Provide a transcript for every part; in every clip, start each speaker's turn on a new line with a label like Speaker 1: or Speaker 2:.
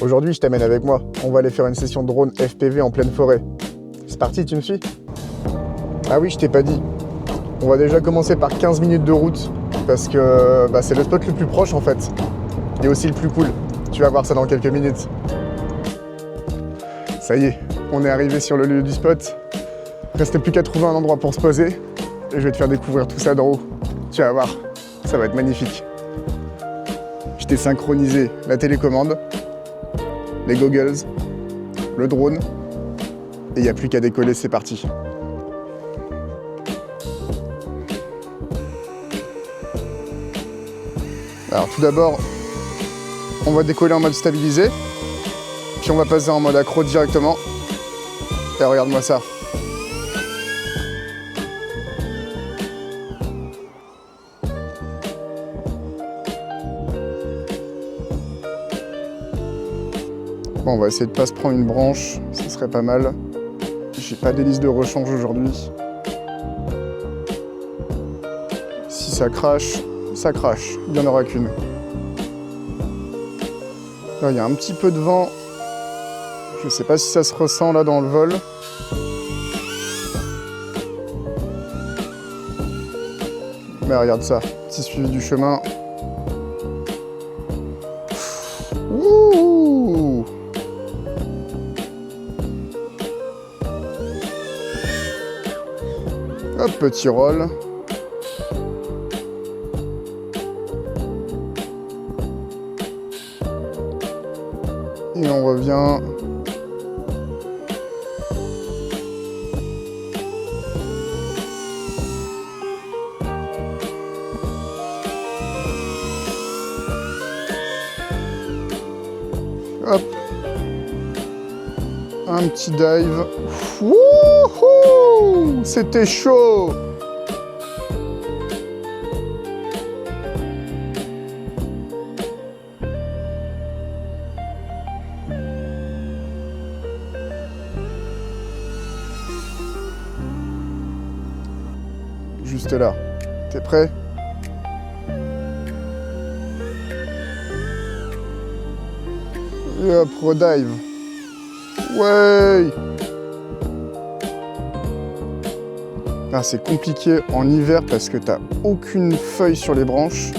Speaker 1: Aujourd'hui, je t'amène avec moi. On va aller faire une session de drone FPV en pleine forêt. C'est parti, tu me suis? Ah oui, je t'ai pas dit. On va déjà commencer par 15 minutes de route parce que c'est le spot le plus proche en fait. Et aussi le plus cool. Tu vas voir ça dans quelques minutes. Ça y est, on est arrivé sur le lieu du spot. Reste plus qu'à trouver un endroit pour se poser. Et je vais te faire découvrir tout ça d'en haut. Tu vas voir, ça va être magnifique. Je t'ai synchronisé la télécommande, les goggles, le drone, et il n'y a plus qu'à décoller, c'est parti. Alors tout d'abord, on va décoller en mode stabilisé, puis on va passer en mode accro directement. Et regarde-moi ça. Bon, on va essayer de pas se prendre une branche, ce serait pas mal. J'ai pas d'hélice de rechange aujourd'hui. Si ça crache, ça crache. Il n'y en aura qu'une. Là, il y a un petit peu de vent. Je sais pas si ça se ressent là dans le vol. Mais regarde ça, petit suivi du chemin. Ouh! Hop, petit roll. Et on revient. Hop. Un petit dive. Wouhou! C'était chaud! Juste là. T'es prêt? Et hop, redive. Ouais! Ah, c'est compliqué en hiver parce que t'as aucune feuille sur les branches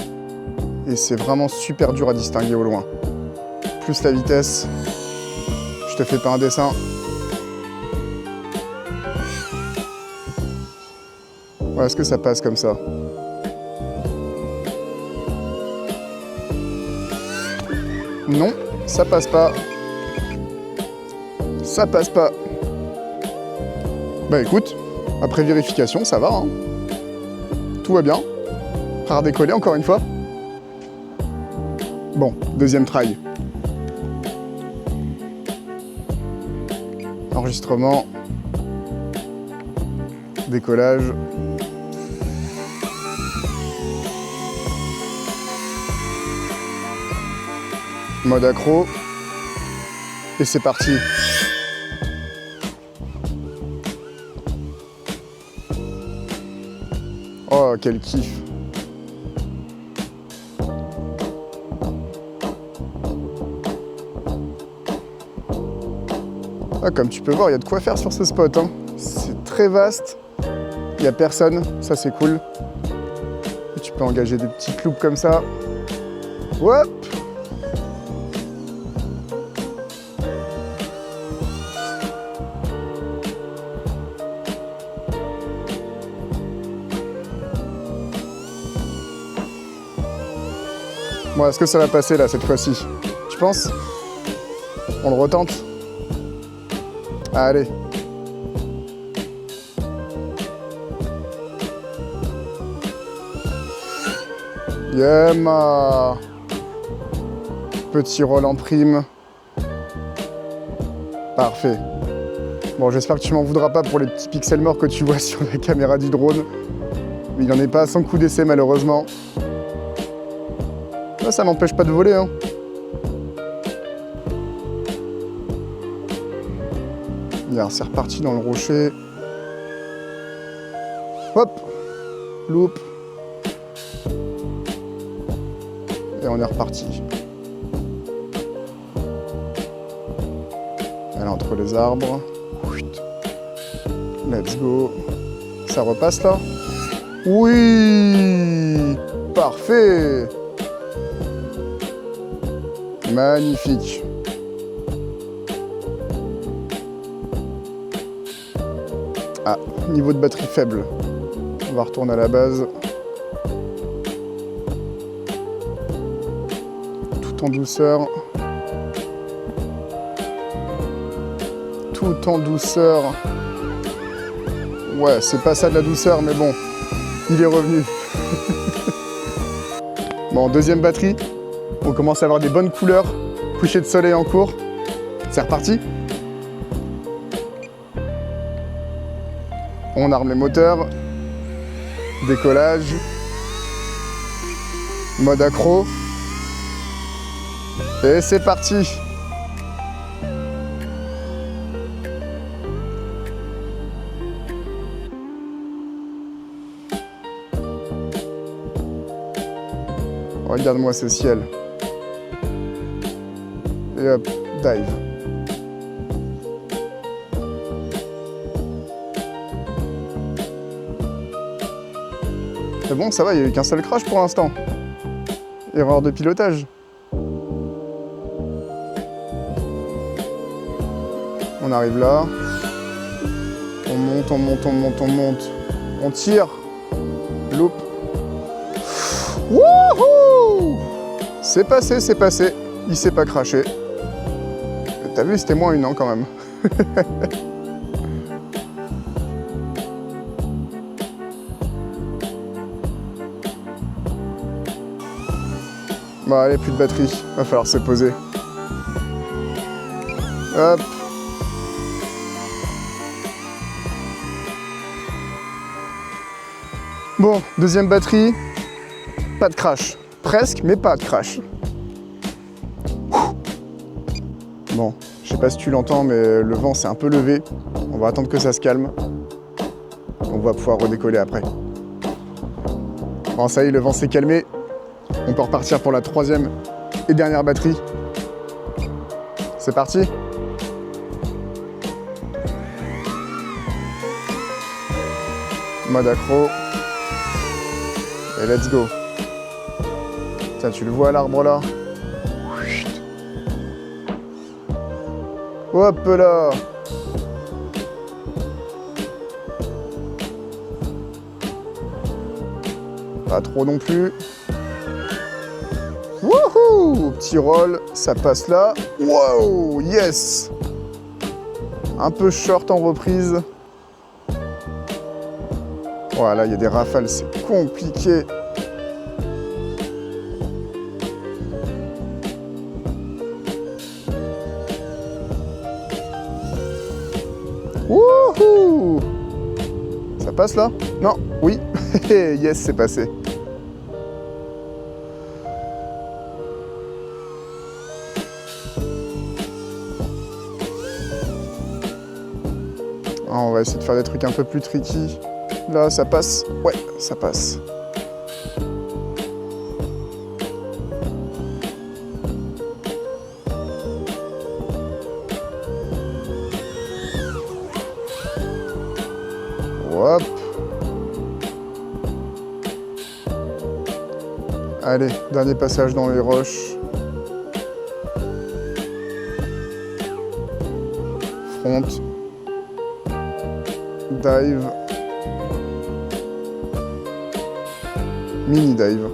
Speaker 1: et c'est vraiment super dur à distinguer au loin. Plus la vitesse. Je te fais pas un dessin. Ouais, est-ce que ça passe comme ça? Non, ça passe pas. Ça passe pas. Bah écoute, après vérification, ça va, hein. Tout va bien. À redécoller encore une fois. Bon, deuxième try. Enregistrement. Décollage. Mode accro. Et c'est parti. Oh, quel kiff. Ah, comme tu peux voir, il y a de quoi faire sur ce spot, hein. C'est très vaste. Il n'y a personne, ça c'est cool. Et tu peux engager des petites loupes comme ça. Hop! Bon, est-ce que ça va passer là cette fois-ci? Tu penses? On le retente? Allez. Yema. Petit roll en prime. Parfait. Bon, j'espère que tu m'en voudras pas pour les petits pixels morts que tu vois sur la caméra du drone. Mais il n'en est pas à son coup d'essai malheureusement. Là, ça m'empêche pas de voler, hein. Regarde, c'est reparti dans le rocher. Hop, loop. Et on est reparti. Elle est entre les arbres. Let's go. Ça repasse là? Oui! Parfait! Magnifique. Ah, niveau de batterie faible. On va retourner à la base. Tout en douceur. Tout en douceur. Ouais, c'est pas ça de la douceur, mais bon, il est revenu. Bon, deuxième batterie. On commence à avoir des bonnes couleurs. Coucher de soleil en cours. C'est reparti. On arme les moteurs. Décollage. Mode accro. Et c'est parti. Regarde-moi ce ciel. Et hop, dive. C'est bon, ça va, il n'y a eu qu'un seul crash pour l'instant. Erreur de pilotage. On arrive là. On monte, on monte, on monte, on monte. On tire. Loop. Wouhou! C'est passé, c'est passé. Il s'est pas craché. T'as vu, c'était moins une, hein, quand même. Bon, allez, plus de batterie. Va falloir se poser. Hop. Bon, deuxième batterie. Pas de crash. Presque, mais pas de crash. Bon, je sais pas si tu l'entends, mais le vent s'est un peu levé. On va attendre que ça se calme. On va pouvoir redécoller après. Bon, ça y est, le vent s'est calmé. On peut repartir pour la troisième et dernière batterie. C'est parti. Mode accro. Et let's go. Tiens, tu le vois l'arbre là? Hop là! Pas trop non plus. Wouhou! Petit roll, ça passe là. Wow! Yes! Un peu short en reprise. Voilà, il y a des rafales, c'est compliqué. Wouhou! Ça passe là? Non, oui. Yes, c'est passé. On va essayer de faire des trucs un peu plus tricky. Là, ça passe. Ouais, ça passe. Hop. Allez, dernier passage dans les roches. Front. Dive. Mini dive.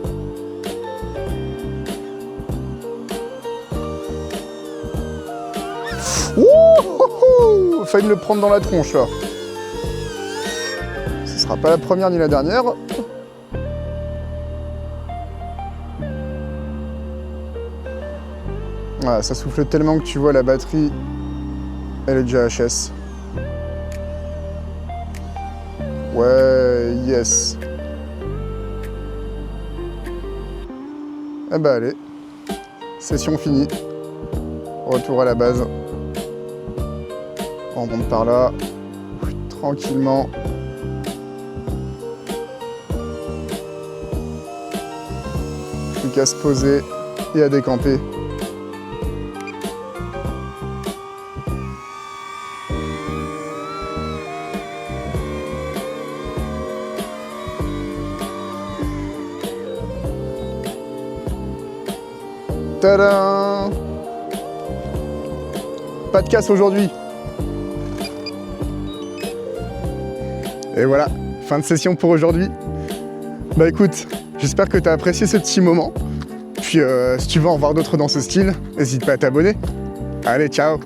Speaker 1: Ouh, failli me le prendre dans la tronche là. Ce sera pas la première ni la dernière. Voilà, ça souffle tellement que tu vois la batterie, elle est déjà HS. Ouais, yes. Eh ben allez, session finie. Retour à la base. On monte par là, tranquillement. Plus qu'à se poser et à décamper. Tadam! Pas de casse aujourd'hui. Et voilà, fin de session pour aujourd'hui. Bah écoute, j'espère que tu as apprécié ce petit moment. Puis si tu veux en voir d'autres dans ce style, n'hésite pas à t'abonner. Allez, ciao!